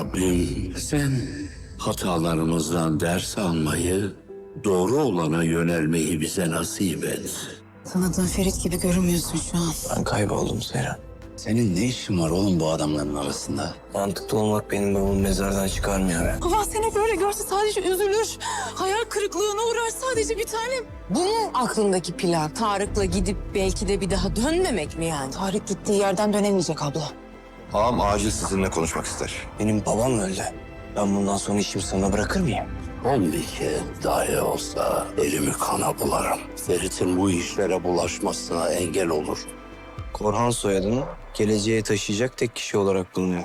Rabbim sen hatalarımızdan ders almayı, doğru olana yönelmeyi bize nasip et. Tanıdığın Ferit gibi görünmüyorsun şu an. Ben kayboldum Seyran. Senin ne işin var oğlum bu adamların arasında? Mantıklı olmak benim babamı mezardan çıkarmıyor be. Baban seni böyle görse sadece üzülür. Hayal kırıklığına uğrar sadece bir tanem. Bu mu aklındaki plan? Tarık'la gidip belki de bir daha dönmemek mi yani? Tarık gittiği yerden dönemeyecek abla. Ağam acil sizinle konuşmak ister. Benim babam öldü. Ben bundan sonra işimi sana bırakır mıyım? 11 kez dahi olsa elimi kana bularım. Ferit'in bu işlere bulaşmasına engel olur. Korhan soyadını geleceğe taşıyacak tek kişi olarak bulunuyor.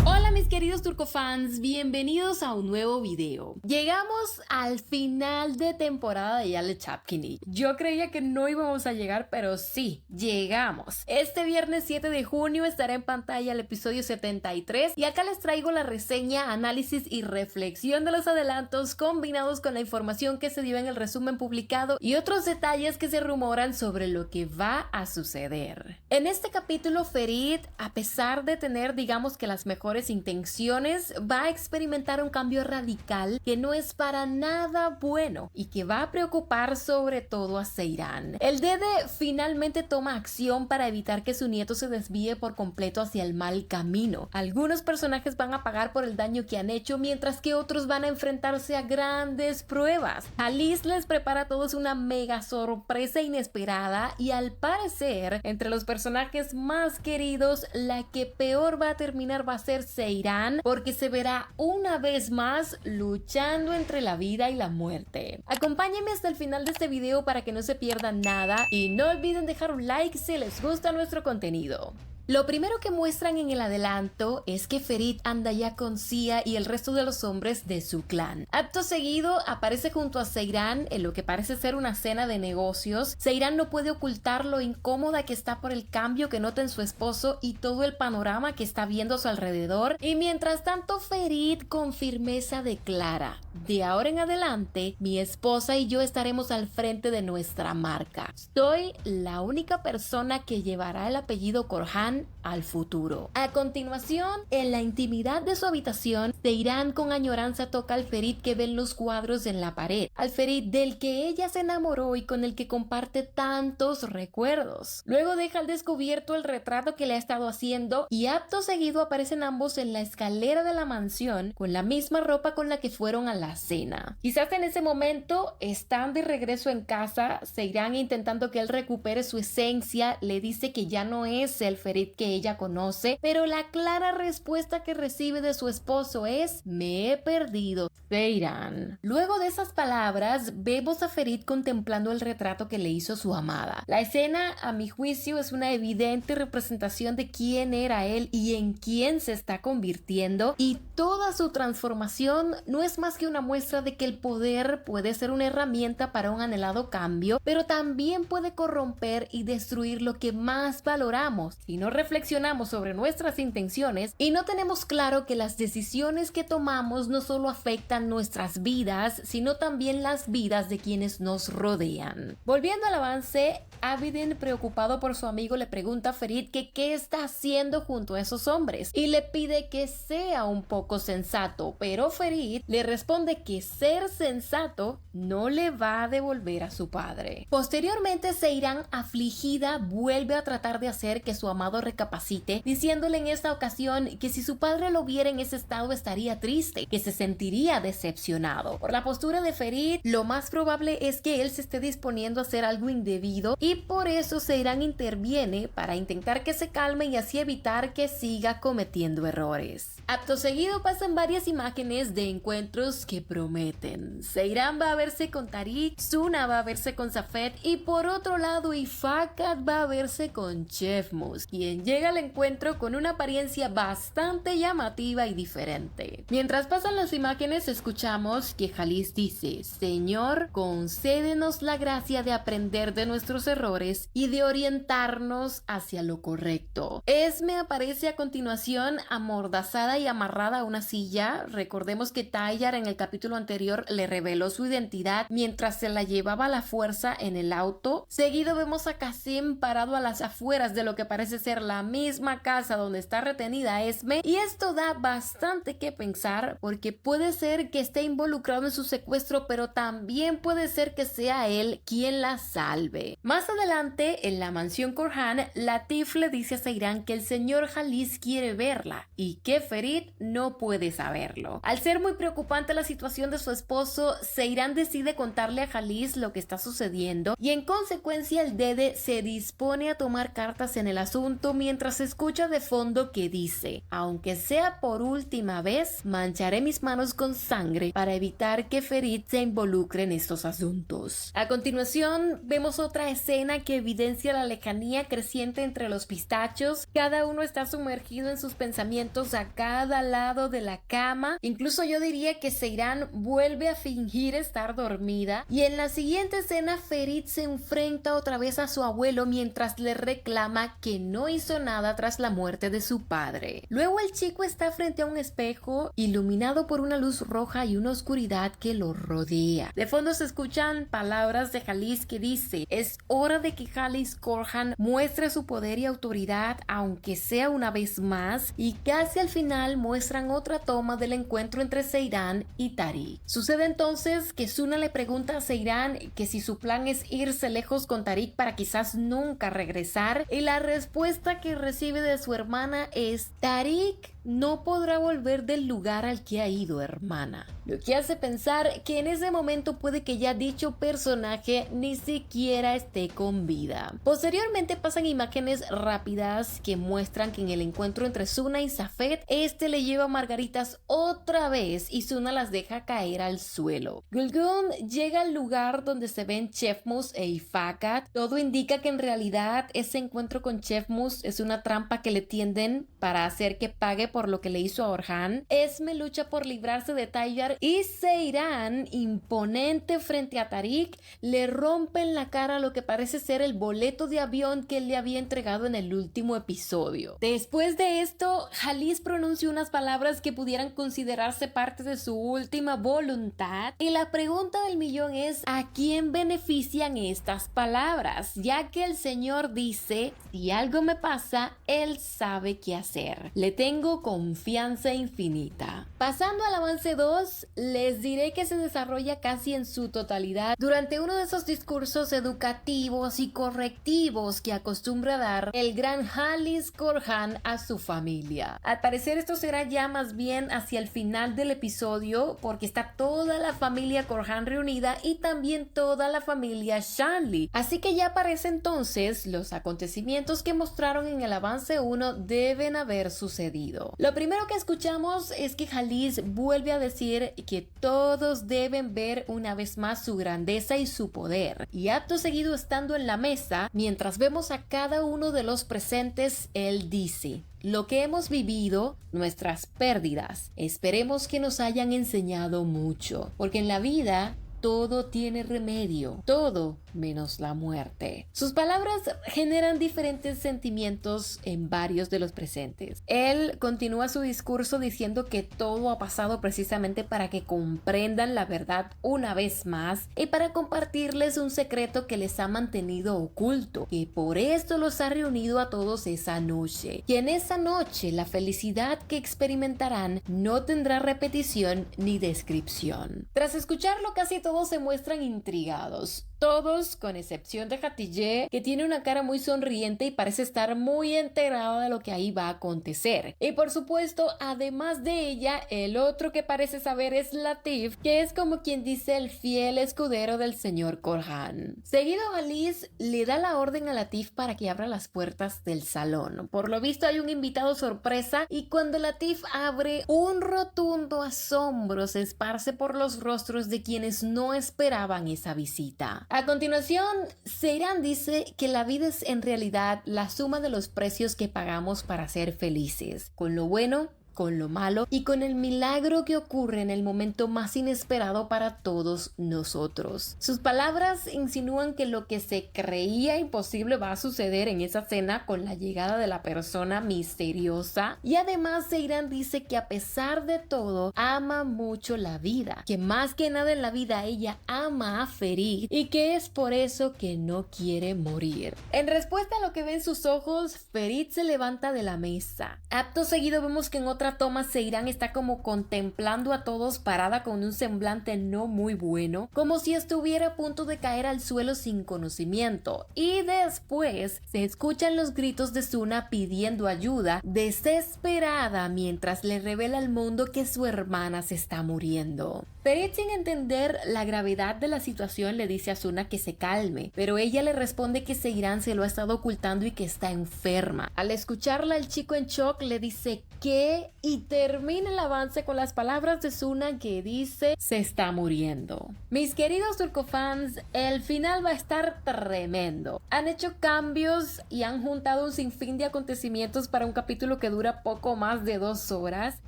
Hola mis queridos turcofans, bienvenidos a un nuevo video. Llegamos al final de temporada de Yale Chapkini. Yo creía que no íbamos a llegar, pero sí, llegamos. Este viernes 7 de junio estará en pantalla el episodio 73 y acá les traigo la reseña, análisis y reflexión de los adelantos combinados con la información que se dio en el resumen publicado y otros detalles que se rumoran sobre lo que va a suceder. En este capítulo, Ferit, a pesar de tener, digamos que las mejores intenciones, va a experimentar un cambio radical que no es para nada bueno y que va a preocupar sobre todo a Seyran. El Dede finalmente toma acción para evitar que su nieto se desvíe por completo hacia el mal camino. Algunos personajes van a pagar por el daño que han hecho, mientras que otros van a enfrentarse a grandes pruebas. Alice les prepara a todos una mega sorpresa inesperada y al parecer, entre los personajes más queridos, la que peor va a terminar va a ser Seyran, porque se verá una vez más luchando entre la vida y la muerte. Acompáñenme hasta el final de este video para que no se pierdan nada y no olviden dejar un like si les gusta nuestro contenido. Lo primero que muestran en el adelanto es que Ferit anda ya con Sia y el resto de los hombres de su clan. Acto seguido aparece junto a Seyran en lo que parece ser una cena de negocios. Seyran no puede ocultar lo incómoda que está por el cambio que nota en su esposo y todo el panorama que está viendo a su alrededor. Y mientras tanto, Ferit con firmeza declara: de ahora en adelante, mi esposa y yo estaremos al frente de nuestra marca. Soy la única persona que llevará el apellido Korhan al futuro. A continuación, en la intimidad de su habitación, Seyran con añoranza toca al Ferit que ve en los cuadros en la pared, al Ferit del que ella se enamoró y con el que comparte tantos recuerdos. Luego deja al descubierto el retrato que le ha estado haciendo y acto seguido aparecen ambos en la escalera de la mansión con la misma ropa con la que fueron a la cena. Quizás en ese momento están de regreso en casa. Seyran, intentando que él recupere su esencia, le dice que ya no es el Ferit que ella conoce, pero la clara respuesta que recibe de su esposo es: me he perdido, Seyran. Luego de esas palabras, vemos a Ferit contemplando el retrato que le hizo su amada. La escena, a mi juicio, es una evidente representación de quién era él y en quién se está convirtiendo, y toda su transformación no es más que una muestra de que el poder puede ser una herramienta para un anhelado cambio, pero también puede corromper y destruir lo que más valoramos si no reflexionamos sobre nuestras intenciones y no tenemos claro que las decisiones que tomamos no solo afectan nuestras vidas, sino también las vidas de quienes nos rodean. Volviendo al avance, Abidin, preocupado por su amigo, le pregunta a Ferit que qué está haciendo junto a esos hombres y le pide que sea un poco sensato, pero Ferit le responde que ser sensato no le va a devolver a su padre. Posteriormente, Seyran, afligida, vuelve a tratar de hacer que su amado recapacite, diciéndole en esta ocasión que si su padre lo viera en ese estado estaría triste, que se sentiría decepcionado. Por la postura de Ferit, lo más probable es que él se esté disponiendo a hacer algo indebido y por eso Seyran interviene para intentar que se calme y así evitar que siga cometiendo errores. Acto seguido pasan varias imágenes de encuentros que prometen. Seyran va a verse con Tariq, Suna va a verse con Safed y por otro lado Ifakat va a verse con Chef Mus, quien llega llega al encuentro con una apariencia bastante llamativa y diferente. Mientras pasan las imágenes, escuchamos que Jalis dice: Señor, concédenos la gracia de aprender de nuestros errores y de orientarnos hacia lo correcto. Esme aparece a continuación amordazada y amarrada a una silla. Recordemos que Tayar en el capítulo anterior le reveló su identidad mientras se la llevaba a la fuerza en el auto. Seguido vemos a Kasim parado a las afueras de lo que parece ser la misma casa donde está retenida Esme, y esto da bastante que pensar porque puede ser que esté involucrado en su secuestro, pero también puede ser que sea él quien la salve. Más adelante, en la mansión Korhan, Latif le dice a Seyran que el señor Jalis quiere verla y que Ferit no puede saberlo. Al ser muy preocupante la situación de su esposo, Seyran decide contarle a Jalis lo que está sucediendo y en consecuencia el Dede se dispone a tomar cartas en el asunto mientras escucha de fondo que dice: aunque sea por última vez, mancharé mis manos con sangre para evitar que Ferit se involucre en estos asuntos. A continuación vemos otra escena que evidencia la lejanía creciente entre los pistachos. Cada uno está sumergido en sus pensamientos a cada lado de la cama. Incluso yo diría que Seyran vuelve a fingir estar dormida, y en la siguiente escena Ferit se enfrenta otra vez a su abuelo mientras le reclama que no hizo nada tras la muerte de su padre. Luego el chico está frente a un espejo iluminado por una luz roja y una oscuridad que lo rodea. De fondo se escuchan palabras de Jalis que dice: es hora de que Jalis Korhan muestre su poder y autoridad, aunque sea una vez más, y casi al final muestran otra toma del encuentro entre Seyran y Tariq. Sucede entonces que Suna le pregunta a Seyran que si su plan es irse lejos con Tariq para quizás nunca regresar, y la respuesta que recibe de su hermana es: Tariq no podrá volver del lugar al que ha ido, hermana. Lo que hace pensar que en ese momento puede que ya dicho personaje ni siquiera esté con vida. Posteriormente pasan imágenes rápidas que muestran que en el encuentro entre Suna y Safed, este le lleva margaritas otra vez y Suna las deja caer al suelo. Gulgun llega al lugar donde se ven Chefmus e Ifakat. Todo indica que en realidad ese encuentro con Chefmus es una trampa que le tienden para hacer que pague por lo que le hizo a Orhan. Esme lucha por librarse de Tayar y Seyran, imponente frente a Tariq, le rompe en la cara lo que parece ser el boleto de avión que él le había entregado en el último episodio. Después de esto, Jalis pronuncia unas palabras que pudieran considerarse parte de su última voluntad, y la pregunta del millón es: ¿a quién benefician estas palabras? Ya que el señor dice: si algo me pasa, él sabe qué hacer. Le tengo confianza infinita. Pasando al avance 2, les diré que se desarrolla casi en su totalidad durante uno de esos discursos educativos y correctivos que acostumbra dar el gran Jalis Korhan a su familia. Al parecer esto será ya más bien hacia el final del episodio, porque está toda la familia Korhan reunida y también toda la familia Shanli. Así que ya para ese entonces los acontecimientos que mostraron en el avance 1 deben haber sucedido. Lo primero que escuchamos es que Jalis vuelve a decir que todos deben ver una vez más su grandeza y su poder, y acto seguido, estando en la mesa, mientras vemos a cada uno de los presentes, él dice: lo que hemos vivido, nuestras pérdidas, esperemos que nos hayan enseñado mucho, porque en la vida todo tiene remedio, todo menos la muerte. Sus palabras generan diferentes sentimientos en varios de los presentes. Él continúa su discurso diciendo que todo ha pasado precisamente para que comprendan la verdad una vez más y para compartirles un secreto que les ha mantenido oculto, que por esto los ha reunido a todos esa noche, y en esa noche la felicidad que experimentarán no tendrá repetición ni descripción. Tras escucharlo, casi todos se muestran intrigados. Todos, con excepción de Hatice, que tiene una cara muy sonriente y parece estar muy enterada de lo que ahí va a acontecer. Y por supuesto, además de ella, el otro que parece saber es Latif, que es como quien dice el fiel escudero del señor Korhan. Seguido, Jalis le da la orden a Latif para que abra las puertas del salón. Por lo visto hay un invitado sorpresa, y cuando Latif abre, un rotundo asombro se esparce por los rostros de quienes no esperaban esa visita. A continuación, Seiran dice que la vida es en realidad la suma de los precios que pagamos para ser felices, con lo bueno, con lo malo y con el milagro que ocurre en el momento más inesperado para todos nosotros. Sus palabras insinúan que lo que se creía imposible va a suceder en esa cena con la llegada de la persona misteriosa, y además Seiran dice que a pesar de todo ama mucho la vida, que más que nada en la vida ella ama a Ferit y que es por eso que no quiere morir. En respuesta a lo que ve en sus ojos, Ferit se levanta de la mesa. Acto seguido vemos que en otra toma Seiran está como contemplando a todos parada con un semblante no muy bueno, como si estuviera a punto de caer al suelo sin conocimiento, y después se escuchan los gritos de Suna pidiendo ayuda, desesperada, mientras le revela al mundo que su hermana se está muriendo. Ferit, sin entender la gravedad de la situación, le dice a Suna que se calme, pero ella le responde que Seiran se lo ha estado ocultando y que está enferma. Al escucharla, el chico en shock le dice ¿qué? Y termina el avance con las palabras de Suna que dice se está muriendo. Mis queridos turcofans, el final va a estar tremendo. Han hecho cambios y han juntado un sinfín de acontecimientos para un capítulo que dura poco más de 2 horas.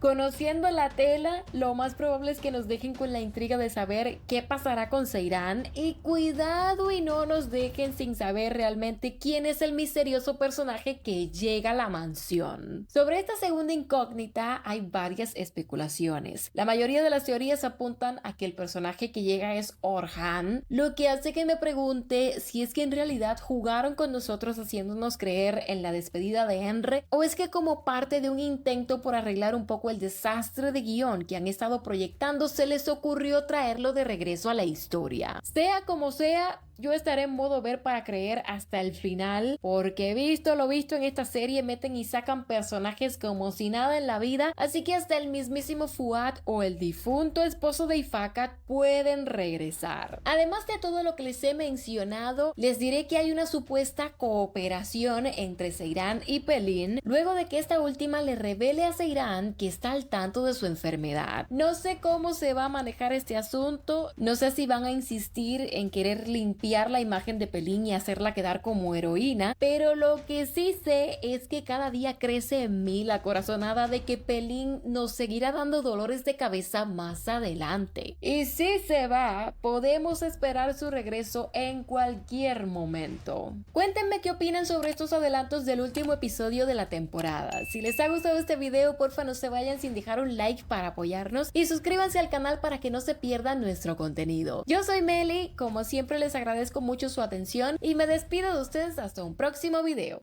Conociendo la tela, lo más probable es que nos dejen con la intriga de saber qué pasará con Seiran, y cuidado y no nos dejen sin saber realmente quién es el misterioso personaje que llega a la mansión. Sobre esta segunda incógnita hay varias especulaciones. La mayoría de las teorías apuntan a que el personaje que llega es Orhan, lo que hace que me pregunte si es que en realidad jugaron con nosotros haciéndonos creer en la despedida de Enre, o es que como parte de un intento por arreglar un poco el desastre de guión que han estado proyectando se les ocurrió traerlo de regreso a la historia. Sea como sea, yo estaré en modo ver para creer hasta el final, porque he visto lo visto en esta serie, meten y sacan personajes como si nada en la vida, así que hasta el mismísimo Fuad o el difunto esposo de Ifakat pueden regresar. Además de todo lo que les he mencionado, les diré que hay una supuesta cooperación entre Seiran y Pelin, luego de que esta última le revele a Seiran que está al tanto de su enfermedad. No sé cómo se va a manejar este asunto, no sé si van a insistir en querer limpiar la imagen de Pelin y hacerla quedar como heroína, pero lo que sí sé es que cada día crece en mí la corazonada de que Pelin nos seguirá dando dolores de cabeza más adelante. Y si se va, podemos esperar su regreso en cualquier momento. Cuéntenme qué opinan sobre estos adelantos del último episodio de la temporada. Si les ha gustado este video, porfa no se vayan sin dejar un like para apoyarnos y suscríbanse al canal para que no se pierdan nuestro contenido. Yo soy Meli, como siempre les agradezco mucho su atención y me despido de ustedes hasta un próximo video.